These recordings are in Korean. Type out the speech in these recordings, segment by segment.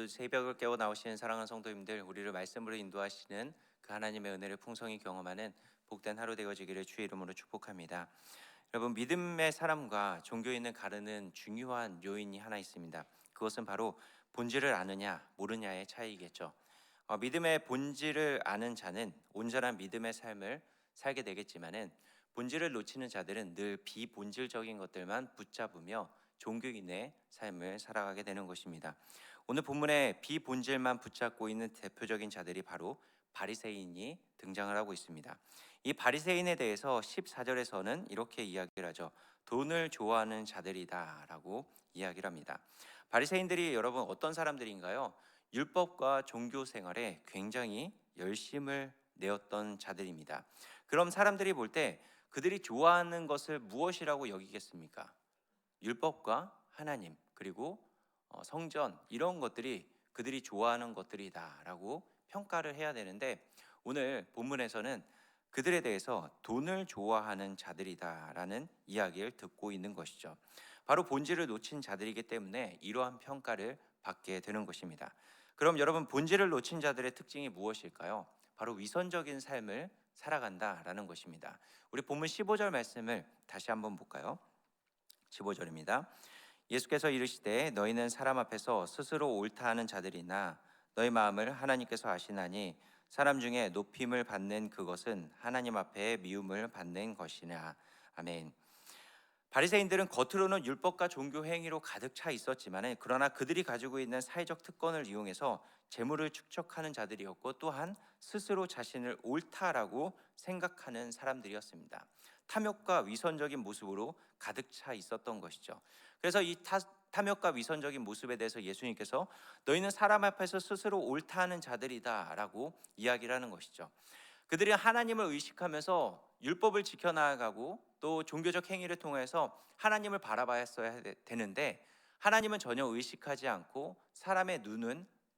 오늘도 새벽을 깨워 나오시는 사랑하는 성도님들, 우리를 말씀으로 인도하시는 그 하나님의 은혜를 풍성히 경험하는 복된 하루 되어지기를 주의 이름으로 축복합니다. 여러분, 믿음의 사람과 종교인을 가르는 중요한 요인이 하나 있습니다. 그것은 바로 본질을 아느냐 모르냐의 차이겠죠. 믿음의 본질을 아는 자는 온전한 믿음의 삶을 살게 되겠지만은, 본질을 놓치는 자들은 늘 비본질적인 것들만 붙잡으며 종교인의 삶을 살아가게 되는 것입니다. 오늘 본문에 비본질만 붙잡고 있는 대표적인 자들이 바로 바리새인이 등장을 하고 있습니다. 이 바리새인에 대해서 14절에서는 이렇게 이야기를 하죠. 돈을 좋아하는 자들이다라고 이야기를 합니다. 바리새인들이 여러분 어떤 사람들인가요? 율법과 종교 생활에 굉장히 열심을 내었던 자들입니다. 그럼 사람들이 볼 때 그들이 좋아하는 것을 무엇이라고 여기겠습니까? 율법과 하나님, 그리고 성전, 이런 것들이 그들이 좋아하는 것들이다라고 평가를 해야 되는데, 오늘 본문에서는 그들에 대해서 돈을 좋아하는 자들이다라는 이야기를 듣고 있는 것이죠. 바로 본질을 놓친 자들이기 때문에 이러한 평가를 받게 되는 것입니다. 그럼 여러분, 본질을 놓친 자들의 특징이 무엇일까요? 바로 위선적인 삶을 살아간다라는 것입니다. 우리 본문 15절 말씀을 다시 한번 볼까요? 15절입니다. 예수께서 이르시되 너희는 사람 앞에서 스스로 옳다 하는 자들이나 너희 마음을 하나님께서 아시나니 사람 중에 높임을 받는 그것은 하나님 앞에 미움을 받는 것이나. 아멘. 바리새인들은 겉으로는 율법과 종교 행위로 가득 차 있었지만, 그러나 그들이 가지고 있는 사회적 특권을 이용해서 재물을 축적하는 자들이었고, 또한 스스로 자신을 옳다라고 생각하는 사람들이었습니다. 탐욕과 위선적인 모습으로 가득 차 있었던 것이죠. 그래서 이 탐욕과 위선적인 모습에 대해서 예수님께서 너희는 사람 앞에서 스스로 옳다 하는 자들이다라고 이야기를 하는 것이죠. 그들이 하나님을 의식하면서 율법을 지켜나가고 또 종교적 행위를 통해서 하나님을 바라봐야 되는데, 하나님은 전혀 의식하지 않고 사람의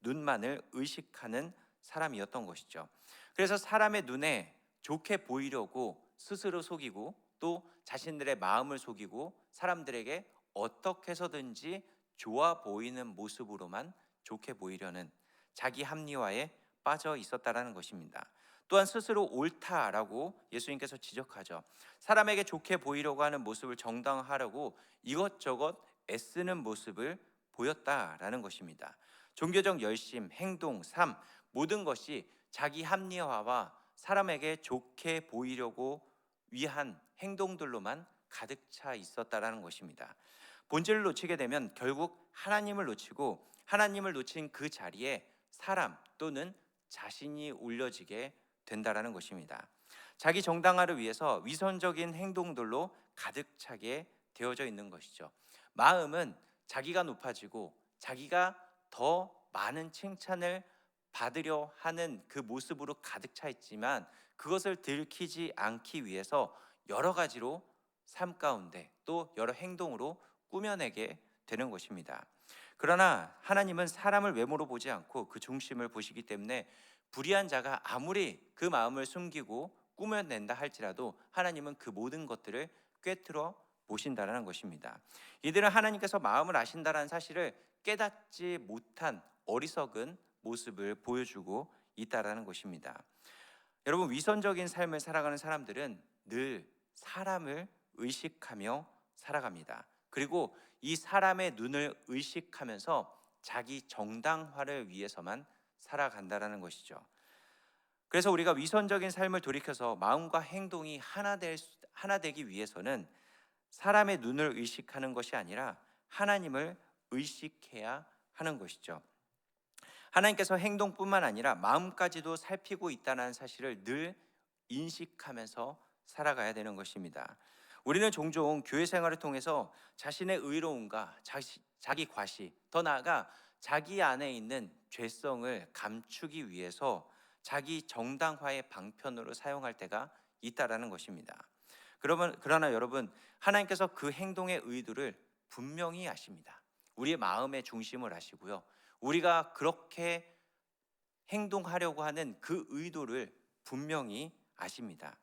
눈만을 의식하는 사람이었던 것이죠. 그래서 사람의 눈에 좋게 보이려고 스스로 속이고, 또 자신들의 마음을 속이고, 사람들에게 어떻게 해서든지 좋아 보이는 모습으로만 좋게 보이려는 자기 합리화에 빠져 있었다라는 것입니다. 또한 스스로 옳다라고 예수님께서 지적하죠. 사람에게 좋게 보이려고 하는 모습을 정당화하려고 이것저것 애쓰는 모습을 보였다라는 것입니다. 종교적 열심, 행동, 삶, 모든 것이 자기 합리화와 사람에게 좋게 보이려고 위한 행동들로만 가득 차 있었다라는 것입니다. 본질을 놓치게 되면 결국 하나님을 놓치고, 하나님을 놓친 그 자리에 사람 또는 자신이 올려지게 된다라는 것입니다. 자기 정당화를 위해서 위선적인 행동들로 가득 차게 되어져 있는 것이죠. 마음은 자기가 높아지고 자기가 더 많은 칭찬을 받으려 하는 그 모습으로 가득 차 있지만, 그것을 들키지 않기 위해서 여러 가지로 삶 가운데 또 여러 행동으로 꾸며내게 되는 것입니다. 그러나 하나님은 사람을 외모로 보지 않고 그 중심을 보시기 때문에, 불의한 자가 아무리 그 마음을 숨기고 꾸며낸다 할지라도 하나님은 그 모든 것들을 꿰뚫어 보신다는 것입니다. 이들은 하나님께서 마음을 아신다는 사실을 깨닫지 못한 어리석은 모습을 보여주고 있다라는 것입니다. 여러분, 위선적인 삶을 살아가는 사람들은 늘 사람을 의식하며 살아갑니다. 그리고 이 사람의 눈을 의식하면서 자기 정당화를 위해서만 살아간다라는 것이죠. 그래서 우리가 위선적인 삶을 돌이켜서 마음과 행동이 하나 되기 위해서는 사람의 눈을 의식하는 것이 아니라 하나님을 의식해야 하는 것이죠. 하나님께서 행동뿐만 아니라 마음까지도 살피고 있다는 사실을 늘 인식하면서 살아가야 되는 것입니다. 우리는 종종 교회 생활을 통해서 자신의 의로움과 자기 과시, 더 나아가 자기 안에 있는 죄성을 감추기 위해서 자기 정당화의 방편으로 사용할 때가 있다라는 것입니다. 그러나 여러분, 하나님께서 그 행동의 의도를 분명히 아십니다. 우리의 마음의 중심을 아시고요, 우리가 그렇게 행동하려고 하는 그 의도를 분명히 아십니다.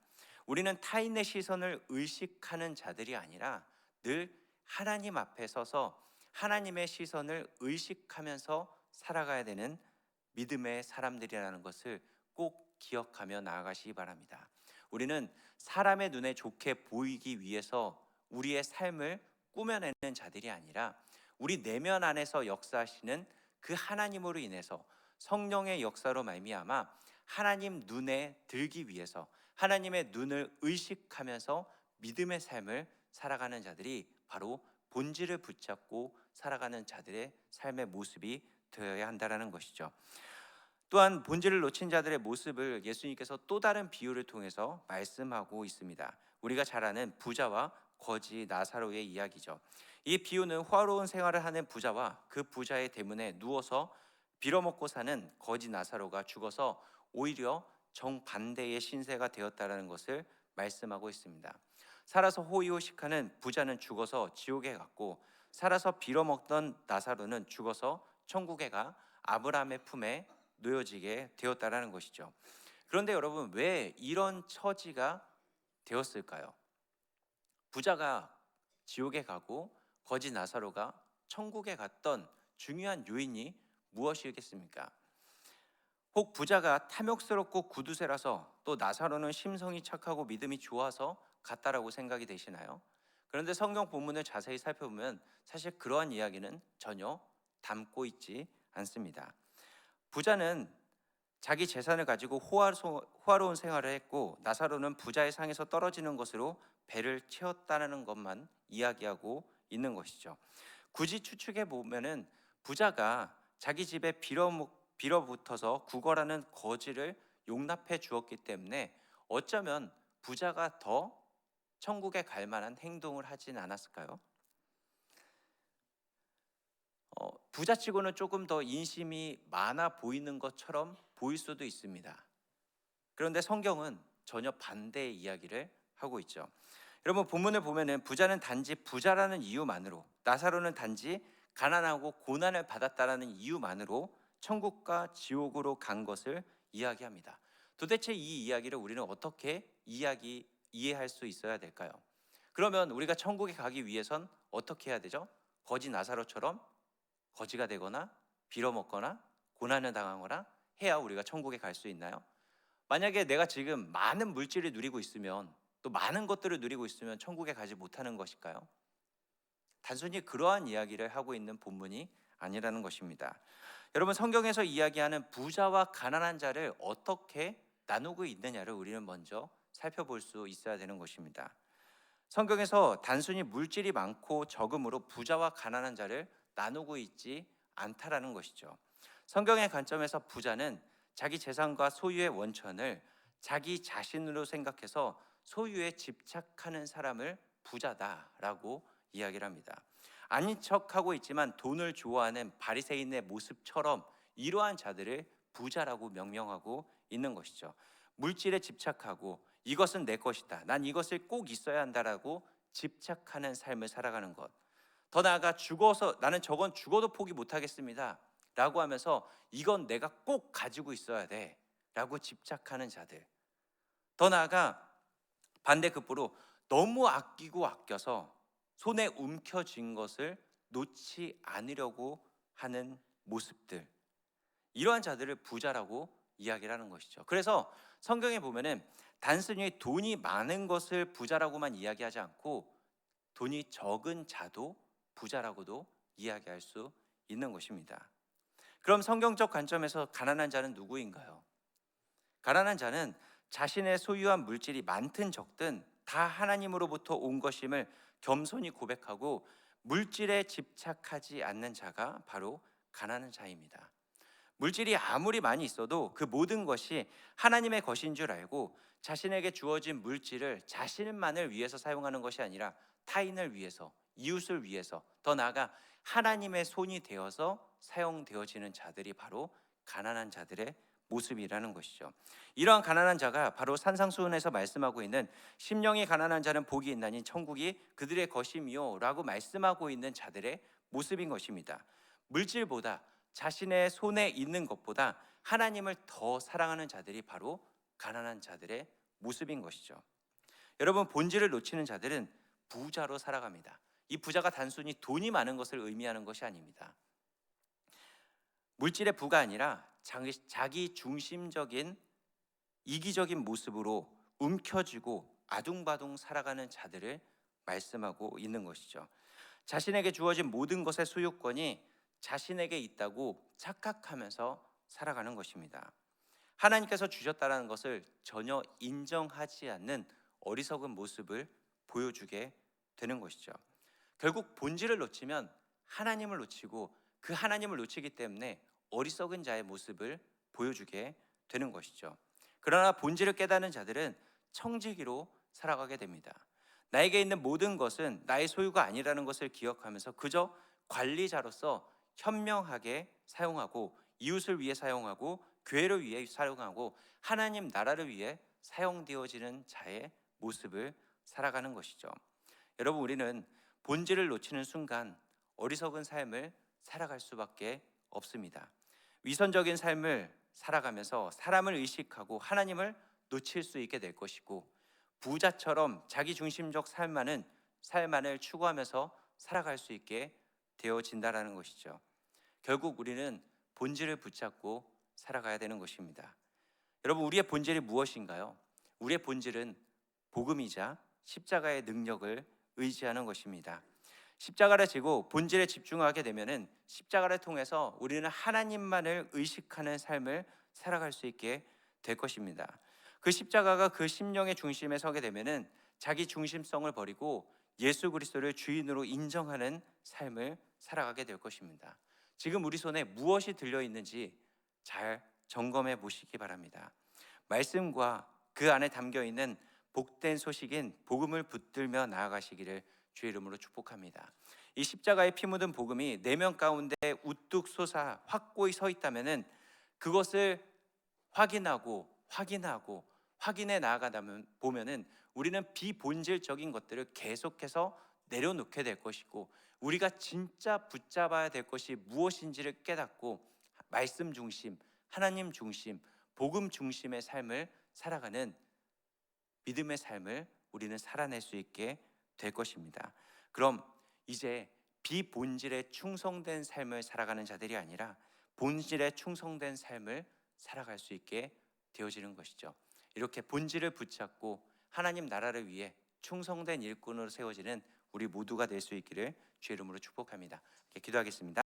우리는 타인의 시선을 의식하는 자들이 아니라 늘 하나님 앞에 서서 하나님의 시선을 의식하면서 살아가야 되는 믿음의 사람들이라는 것을 꼭 기억하며 나아가시기 바랍니다. 우리는 사람의 눈에 좋게 보이기 위해서 우리의 삶을 꾸며내는 자들이 아니라 우리 내면 안에서 역사하시는 그 하나님으로 인해서 성령의 역사로 말미암아 하나님 눈에 들기 위해서 하나님의 눈을 의식하면서 믿음의 삶을 살아가는 자들이 바로 본질을 붙잡고 살아가는 자들의 삶의 모습이 되어야 한다는 것이죠. 또한 본질을 놓친 자들의 모습을 예수님께서 또 다른 비유를 통해서 말씀하고 있습니다. 우리가 잘 아는 부자와 거지 나사로의 이야기죠. 이 비유는 호화로운 생활을 하는 부자와 그 부자의 대문에 누워서 빌어먹고 사는 거지 나사로가 죽어서 오히려 정반대의 신세가 되었다는 것을 말씀하고 있습니다. 살아서 호의호식하는 부자는 죽어서 지옥에 갔고, 살아서 빌어먹던 나사로는 죽어서 천국에 가 아브라함의 품에 놓여지게 되었다라는 것이죠. 그런데 여러분, 왜 이런 처지가 되었을까요? 부자가 지옥에 가고 거지 나사로가 천국에 갔던 중요한 요인이 무엇이겠습니까? 혹 부자가 탐욕스럽고 구두쇠라서, 또 나사로는 심성이 착하고 믿음이 좋아서 갔다라고 생각이 되시나요? 그런데 성경 본문을 자세히 살펴보면 사실 그러한 이야기는 전혀 담고 있지 않습니다. 부자는 자기 재산을 가지고 호화로운 생활을 했고, 나사로는 부자의 상에서 떨어지는 것으로 배를 채웠다는 것만 이야기하고 있는 것이죠. 굳이 추측해 보면은 부자가 자기 집에 빌어붙어서 구걸하는 거지를 용납해 주었기 때문에 어쩌면 부자가 더 천국에 갈 만한 행동을 하진 않았을까요? 부자치고는 조금 더 인심이 많아 보이는 것처럼 보일 수도 있습니다. 그런데 성경은 전혀 반대의 이야기를 하고 있죠. 여러분, 본문을 보면은 부자는 단지 부자라는 이유만으로, 나사로는 단지 가난하고 고난을 받았다라는 이유만으로 천국과 지옥으로 간 것을 이야기합니다. 도대체 이 이야기를 우리는 어떻게 이해할 수 있어야 될까요? 그러면 우리가 천국에 가기 위해선 어떻게 해야 되죠? 거지 나사로처럼 거지가 되거나 빌어먹거나 고난을 당하거나 해야 우리가 천국에 갈 수 있나요? 만약에 내가 지금 많은 물질을 누리고 있으면, 또 많은 것들을 누리고 있으면 천국에 가지 못하는 것일까요? 단순히 그러한 이야기를 하고 있는 본문이 아니라는 것입니다. 여러분, 성경에서 이야기하는 부자와 가난한 자를 어떻게 나누고 있느냐를 우리는 먼저 살펴볼 수 있어야 되는 것입니다. 성경에서 단순히 물질이 많고 적음으로 부자와 가난한 자를 나누고 있지 않다라는 것이죠. 성경의 관점에서 부자는 자기 재산과 소유의 원천을 자기 자신으로 생각해서 소유에 집착하는 사람을 부자다라고 이야기를 합니다. 아닌 척하고 있지만 돈을 좋아하는 바리새인의 모습처럼 이러한 자들을 부자라고 명명하고 있는 것이죠. 물질에 집착하고 이것은 내 것이다, 난 이것을 꼭 있어야 한다라고 집착하는 삶을 살아가는 것. 더 나아가 죽어서 나는 저건 죽어도 포기 못하겠습니다 라고 하면서 이건 내가 꼭 가지고 있어야 돼 라고 집착하는 자들. 더 나아가 반대급부로 너무 아끼고 아껴서 손에 움켜쥔 것을 놓지 않으려고 하는 모습들, 이러한 자들을 부자라고 이야기를 하는 것이죠. 그래서 성경에 보면은 단순히 돈이 많은 것을 부자라고만 이야기하지 않고 돈이 적은 자도 부자라고도 이야기할 수 있는 것입니다. 그럼 성경적 관점에서 가난한 자는 누구인가요? 가난한 자는 자신의 소유한 물질이 많든 적든 다 하나님으로부터 온 것임을 겸손히 고백하고 물질에 집착하지 않는 자가 바로 가난한 자입니다. 물질이 아무리 많이 있어도 그 모든 것이 하나님의 것인 줄 알고 자신에게 주어진 물질을 자신만을 위해서 사용하는 것이 아니라 타인을 위해서, 이웃을 위해서, 더 나아가 하나님의 손이 되어서 사용되어지는 자들이 바로 가난한 자들의 모습이라는 것이죠. 이러한 가난한 자가 바로 산상수훈에서 말씀하고 있는 심령이 가난한 자는 복이 있나니 천국이 그들의 것이미요 라고 말씀하고 있는 자들의 모습인 것입니다. 물질보다, 자신의 손에 있는 것보다 하나님을 더 사랑하는 자들이 바로 가난한 자들의 모습인 것이죠. 여러분, 본질을 놓치는 자들은 부자로 살아갑니다. 이 부자가 단순히 돈이 많은 것을 의미하는 것이 아닙니다. 물질의 부가 아니라 자기 중심적인 이기적인 모습으로 움켜쥐고 아둥바둥 살아가는 자들을 말씀하고 있는 것이죠. 자신에게 주어진 모든 것의 소유권이 자신에게 있다고 착각하면서 살아가는 것입니다. 하나님께서 주셨다는 것을 전혀 인정하지 않는 어리석은 모습을 보여주게 되는 것이죠. 결국 본질을 놓치면 하나님을 놓치고 그 하나님을 놓치기 때문에 어리석은 자의 모습을 보여주게 되는 것이죠. 그러나 본질을 깨닫는 자들은 청지기로 살아가게 됩니다. 나에게 있는 모든 것은 나의 소유가 아니라는 것을 기억하면서 그저 관리자로서 현명하게 사용하고 이웃을 위해 사용하고 교회를 위해 사용하고 하나님 나라를 위해 사용되어지는 자의 모습을 살아가는 것이죠. 여러분, 우리는 본질을 놓치는 순간 어리석은 삶을 살아갈 수밖에 없습니다. 위선적인 삶을 살아가면서 사람을 의식하고 하나님을 놓칠 수 있게 될 것이고, 부자처럼 자기 중심적 삶만을 추구하면서 살아갈 수 있게 되어진다라는 것이죠. 결국 우리는 본질을 붙잡고 살아가야 되는 것입니다. 여러분, 우리의 본질이 무엇인가요? 우리의 본질은 복음이자 십자가의 능력을 의지하는 것입니다. 십자가를 지고 본질에 집중하게 되면은 십자가를 통해서 우리는 하나님만을 의식하는 삶을 살아갈 수 있게 될 것입니다. 그 십자가가 그 심령의 중심에 서게 되면은 자기 중심성을 버리고 예수 그리스도를 주인으로 인정하는 삶을 살아가게 될 것입니다. 지금 우리 손에 무엇이 들려 있는지 잘 점검해 보시기 바랍니다. 말씀과 그 안에 담겨 있는 복된 소식인 복음을 붙들며 나아가시기를 주의 이름으로 축복합니다. 이 십자가의 피 묻은 복음이 내면 가운데 우뚝 솟아 확고히 서 있다면은 그것을 확인해 나아가다 보면은 우리는 비본질적인 것들을 계속해서 내려놓게 될 것이고, 우리가 진짜 붙잡아야 될 것이 무엇인지를 깨닫고 말씀 중심, 하나님 중심, 복음 중심의 삶을 살아가는 믿음의 삶을 우리는 살아낼 수 있게 될 것입니다. 그럼 이제 비본질에 충성된 삶을 살아가는 자들이 아니라 본질에 충성된 삶을 살아갈 수 있게 되어지는 것이죠. 이렇게 본질을 붙잡고 하나님 나라를 위해 충성된 일꾼으로 세워지는 우리 모두가 될 수 있기를 주의 이름으로 축복합니다. 기도하겠습니다.